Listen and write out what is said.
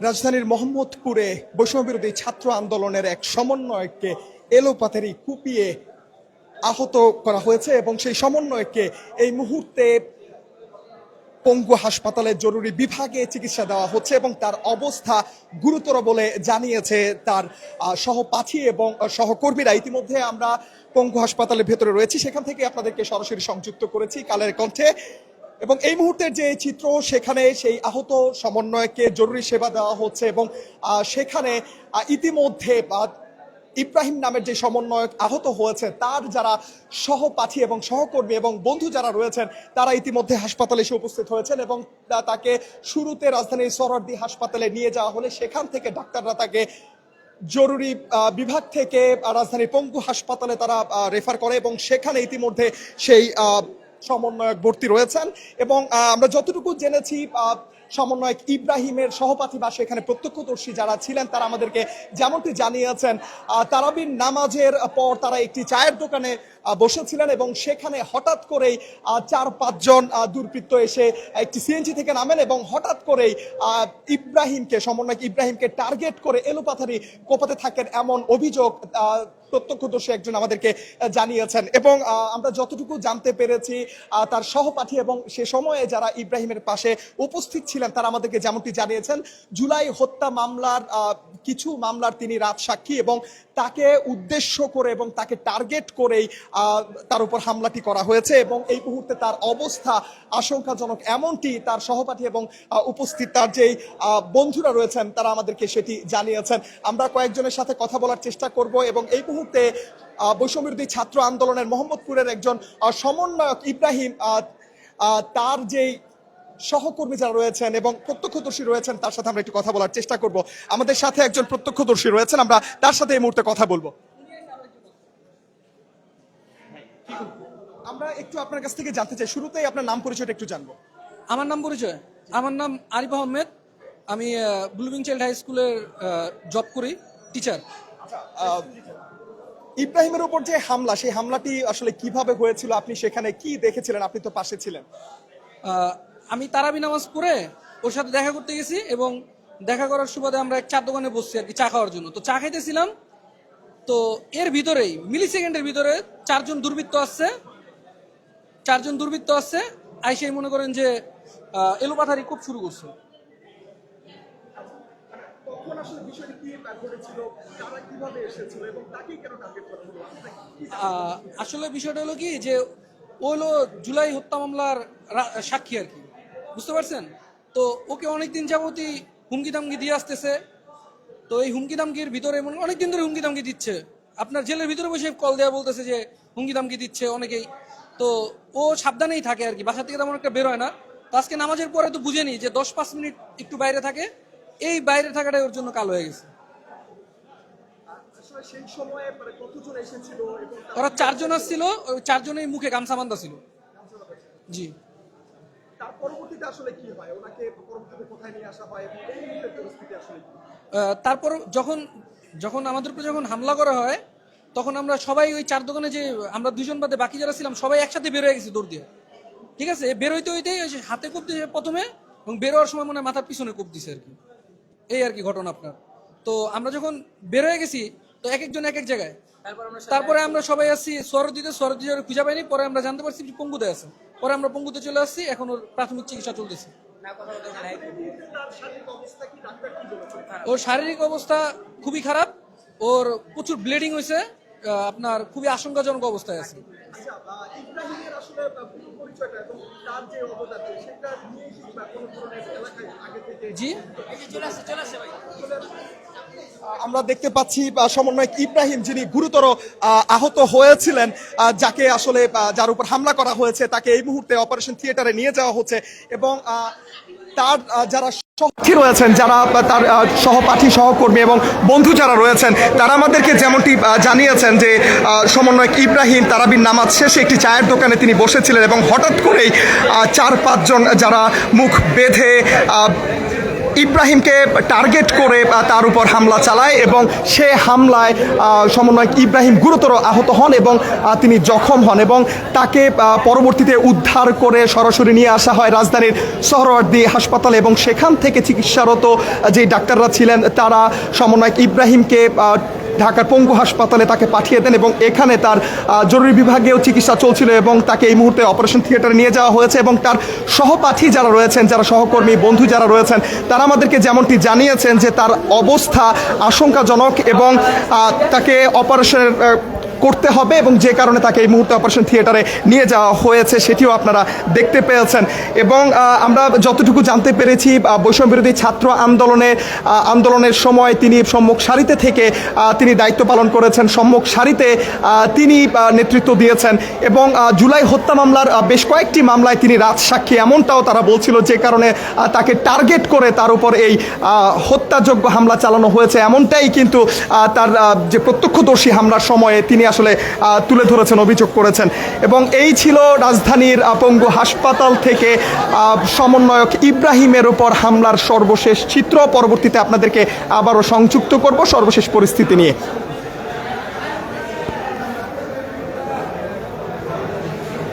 রাজধানীর মোহাম্মদপুরে বৈষম্যবিরোধী ছাত্র আন্দোলনের এক সমন্বয়ককে এলোপাতাড়ি কুপিয়ে আহত করা হয়েছে এবং সেই সমন্বয়ককে এই মুহূর্তে পঙ্গু হাসপাতালের জরুরি বিভাগে চিকিৎসা দেওয়া হচ্ছে এবং তার অবস্থা গুরুতর বলে জানিয়েছে তার সহপাঠী এবং সহকর্মীরা। ইতিমধ্যে আমরা পঙ্গু হাসপাতালের ভেতরে রয়েছি, সেখান থেকে আপনাদেরকে সরাসরি সংযুক্ত করেছি কালের কণ্ঠে। এবং এই মুহূর্তের যে চিত্র, সেখানে সেই আহত সমন্বয়কে জরুরি সেবা দেওয়া হচ্ছে এবং সেখানে ইতিমধ্যে ইব্রাহিম নামের যে সমন্বয়ক আহত হয়েছে তার যারা সহপাঠী এবং সহকর্মী এবং বন্ধু যারা রয়েছেন তারা ইতিমধ্যে হাসপাতালে এসে উপস্থিত হয়েছেন এবং তাকে শুরুতে রাজধানীর সোহরাওয়ার্দী হাসপাতালে নিয়ে যাওয়া হলে সেখান থেকে ডাক্তাররা তাকে জরুরি বিভাগ থেকে রাজধানীর পঙ্গু হাসপাতালে তারা রেফার করে এবং সেখানে ইতিমধ্যে সেই সমন্বয়ক ভর্তি রয়েছেন। এবং আমরা যতটুকু জেনেছি সমন্বয়ক ইব্রাহিমের সহপাঠী বা সেখানে প্রত্যক্ষদর্শী যারা ছিলেন তারা আমাদেরকে যেমনটি জানিয়েছেন, তারাবির নামাজের পর তারা একটি চায়ের দোকানে বসেছিলেন এবং সেখানে হঠাৎ করেই 4-5 জন দুর্বৃত্ত এসে একটি সিএনজি থেকে নামেন এবং হঠাৎ করেই সমন্বয়ক ইব্রাহিমকে টার্গেট করে এলোপাথারি কোপাতে থাকেন এমন অভিযোগ প্রত্যক্ষদর্শী একজন আমাদেরকে জানিয়েছেন। এবং আমরা যতটুকু জানতে পেরেছি তার সহপাঠী এবং সে সময়ে যারা ইব্রাহিমের পাশে উপস্থিত ছিলেন তারা আমাদেরকে যেমনটি জানিয়েছেন, জুলাই হত্যা মামলার কিছু মামলার তিনি রাত সাক্ষী এবং তাকে উদ্দেশ্য করে এবং তাকে টার্গেট করেই তার উপর হামলাটি করা হয়েছে এবং এই মুহূর্তে তার অবস্থা আশঙ্কাজনক, এমনটি তার সহপাঠী এবং উপস্থিত তার যেই বন্ধুরা রয়েছেন তারা আমাদেরকে সেটি জানিয়েছেন। আমরা কয়েকজনের সাথে কথা বলার চেষ্টা করব এবং এই মুহূর্তে বৈষম্যবিরোধী ছাত্র আন্দোলনের মোহাম্মদপুরের একজন সমন্বয়ক ইব্রাহিম তার যেই সহকর্মী যারা রয়েছেন এবং প্রত্যক্ষদর্শী রয়েছেন তার সাথে আমরা একটু কথা বলার চেষ্টা করব। আমাদের সাথে একজন প্রত্যক্ষদর্শী রয়েছেন, আমরা তার সাথে এই মুহূর্তে কথা বলবো। আমরা একটু আপনার কাছ থেকে জানতে চাই, শুরুতেই আপনার নাম পরিচয়টা একটু জানবো। আমার নাম আরিফ আহমেদ, আমি ব্লুমিং চাইল্ড হাই স্কুলের জব করি, টিচার। ইব্রাহিমের উপর যে হামলা, সেই হামলাটি আসলে কিভাবে হয়েছিল, আপনি সেখানে কি দেখেছিলেন? আপনি তো পাশে ছিলেন। আমি তারাবি নামাজ পড়ে ওর সাথে দেখা করতে গেছি এবং দেখা করার সুবাদে আমরা এক চার দোকানে বসছি আর কি চা খাওয়ার জন্য। তো চা খাইতেছিলাম, তো এর ভিতরেই মিলি সেকেন্ডের ভিতরে চারজন দুর্বৃত্ত আসছে আইসে মনে করেন যে এলোপাথারি খুব শুরু করছে। আসলে বিষয়টা হলো কি যে ও হলো জুলাই হত্যা মামলার সাক্ষী আর কি, বুঝতে পারছেন? তো ওকে অনেকদিন যাবতই হুমকি দামকি দিয়ে আসতেছে। তো এই হুমকি দামকির ভিতরে অনেকদিন ধরে হুমকি দামকি দিচ্ছে, আপনার জেলের ভিতরে বসে কল দেওয়া বলতেছে যে হুমকি দামকি দিচ্ছে অনেকেই। তো ও সাবধানেই থাকে আর কি, বাসা থেকে তেমন একটা বের হয় না। তো আজকে নামাজের পরে তো বুঝেনি যে 10-5 মিনিট একটু বাইরে থাকে, এই বাইরে থাকাটাই ওর জন্য কাল হয়ে গেছে। ওরা 4 জন আসছিল, ওই 4 জনের মুখে গামছা বান্ধা ছিল। জি। তারপর যখন আমাদের উপর যখন হামলা করা হয় তখন আমরা সবাই ওই 4 দোকানে যে আমরা 2 জন বাদে বাকি যারা ছিলাম সবাই একসাথে বের হয়ে গেছি দৌড় দিয়ে। ঠিক আছে, বের হইতেই হাতে কোপ দিয়েছে প্রথমে এবং বের হওয়ার সময় মনে হয় মাথার পিছনে কোপ দিছে আর কি, এই আর কি ঘটনা আপনার। তো আমরা যখন বের হয়ে গেছি তো এক একজন এক এক জায়গায়, তারপরে আমরা সবাই আসছি সোহরাওয়ার্দীতে খুঁজে পাইনি, পরে আমরা জানতে পারছি পঙ্গুতে আছে, পরে আমরা পঙ্গুতে চলে আসছি, এখন ওর প্রাথমিক চিকিৎসা চলতেছে। ওর শারীরিক অবস্থা খুবই খারাপ, ওর প্রচুর ব্লিডিং হয়েছে, আপনার খুবই আশঙ্কাজনক অবস্থায় আছে। জি, আমরা দেখতে পাচ্ছি সমন্বয়ক ইব্রাহিম যিনি গুরুতর আহত হয়েছিলেন, যাকে আসলে যার উপর হামলা করা হয়েছে তাকে এই মুহূর্তে অপারেশন থিয়েটারে নিয়ে যাওয়া হচ্ছে এবং তার যারা সাক্ষী রয়েছেন, যারা তার সহপাঠী সহকর্মী এবং বন্ধু যারা রয়েছেন তারা আমাদেরকে যেমনটি জানিয়েছেন যে সমন্বয়ক ইব্রাহিম তারাবির নামাজ শেষে একটি চায়ের দোকানে তিনি বসেছিলেন এবং হঠাৎ করেই 4-5 জন যারা মুখ বেঁধে ইব্রাহিমকে টার্গেট করে তার উপর হামলা চালায় এবং সে হামলায় সমন্বয়ক ইব্রাহিম গুরুতর আহত হন এবং তিনি জখম হন এবং তাকে পরবর্তীতে উদ্ধার করে সরাসরি নিয়ে আসা হয় রাজধানীর সোহরাওয়ার্দী হাসপাতালে এবং সেখান থেকে চিকিৎসারত যে ডাক্তাররা ছিলেন তারা সমন্বয়ক ইব্রাহিমকে ঢাকার পঙ্গু হাসপাতালে তাকে পাঠিয়ে দেন এবং এখানে তার জরুরি বিভাগেও চিকিৎসা চলছিল এবং তাকে এই মুহূর্তে অপারেশন থিয়েটারে নিয়ে যাওয়া হয়েছে এবং তার সহপাঠী যারা রয়েছেন, যারা সহকর্মী বন্ধু যারা রয়েছেন, তারা আমাদেরকে যেমনটি জানিয়েছেন যে তার অবস্থা আশঙ্কাজনক এবং তাকে অপারেশনের করতে হবে এবং যে কারণে তাকে এই মুহূর্তে অপারেশন থিয়েটারে নিয়ে যাওয়া হয়েছে সেটিও আপনারা দেখতে পেয়েছেন। এবং আমরা যতটুকু জানতে পেরেছি বৈষম্য বিরোধী ছাত্র আন্দোলনের সময় তিনি সম্মুখ সারিতে থেকে তিনি দায়িত্ব পালন করেছেন, সম্মুখ সারিতে তিনি নেতৃত্ব দিয়েছেন এবং জুলাই হত্যা মামলার বেশ কয়েকটি মামলায় তিনি রাজসাক্ষী এমনটাও তারা বলছিল, যে কারণে তাকে টার্গেট করে তার উপর এই হত্যাযোগ্য হামলা চালানো হয়েছে এমনটাই কিন্তু তার যে প্রত্যক্ষদর্শী হামলার সময়ে তিনি আসলে তুলে ধরেছেন, অভিযোগ করেছেন। এবং এই ছিল রাজধানীর পঙ্গু হাসপাতাল থেকে সমন্বয়ক ইব্রাহিমের উপর হামলার সর্বশেষ চিত্র। পরবর্তীতে আপনাদেরকে আবারও সংযুক্ত করব সর্বশেষ পরিস্থিতি নিয়ে।